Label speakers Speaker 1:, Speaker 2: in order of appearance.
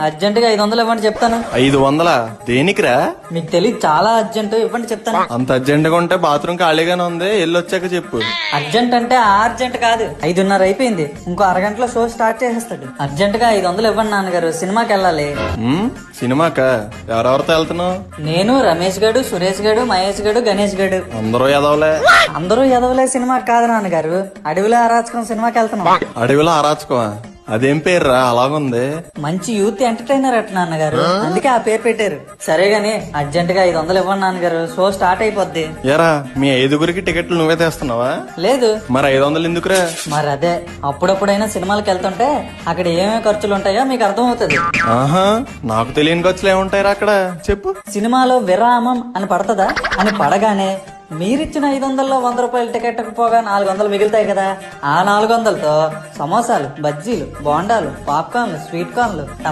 Speaker 1: అర్జెంటుగా 500 ఇవ్వండి చెప్తాను.
Speaker 2: 500? దేనికిరా?
Speaker 1: మీకు తెలియదు, చాలా అర్జెంట్. ఇవ్వండి చెప్తాను.
Speaker 2: అంత అర్జెంటుగా ఉంటే బాత్రూమ్ ఖాళీగానే ఉంది, వెళ్ళొచ్చాక చెప్పు.
Speaker 1: అర్జెంట్ అంటే ఆ అర్జెంట్ కాదు. 5:30 అయిపోయింది, ఇంకో అరగంటలో షో స్టార్ట్ చేసేస్తాడు. అర్జెంటుగా 500 ఇవ్వండి నాన్నగారు, సినిమాకి వెళ్ళాలి.
Speaker 2: సినిమాకా? ఎవరెవరితో వెళ్తున్నావు?
Speaker 1: నేను, రమేష్ గడు, సురేష్ గడు, మహేష్ గడు, గణేష్ గడు.
Speaker 2: అందరూ ఎదవలే.
Speaker 1: అందరూ ఎదవలే సినిమాకి కాదు నాన్నగారు, అడవిలో అరాచకం సినిమాకి వెళ్తున్నాం.
Speaker 2: అడవిలో అరాచకమా? అదేం పేర్రా అలాగుంది?
Speaker 1: మంచి యూత్ ఎంటర్టైనర్ అట్ట నాన్నగారు, అందుకే ఆ పేరు పెట్టారు. సరే గాని అర్జెంటుగా 500 ఇవ్వండి నాన్నగారు, షో స్టార్ట్ అయిపోద్ది.
Speaker 2: ఏరా, మీ 5గురికి టికెట్లు నువ్వే తెస్తున్నావా?
Speaker 1: లేదు.
Speaker 2: మరి 500 ఎందుకురా?
Speaker 1: మరి అదే, అప్పుడప్పుడైనా సినిమాలకు వెళ్తుంటే అక్కడ ఏమేమి ఖర్చులు ఉంటాయో మీకు అర్థం అవుతుంది.
Speaker 2: ఆహా, నాకు తెలియని ఖర్చులు ఏముంటాయిరా అక్కడ, చెప్పు.
Speaker 1: సినిమాలో విరామం అని పడతదా అని పడగానే మీరిచ్చిన 500లో 100 రూపాయల టికెట్ పోగా 400 మిగులుతాయి కదా. ఆ 400తో సమోసాలు, బజ్జీలు, బోండాలు, పాప్కార్న్లు, స్వీట్ కార్న్లు,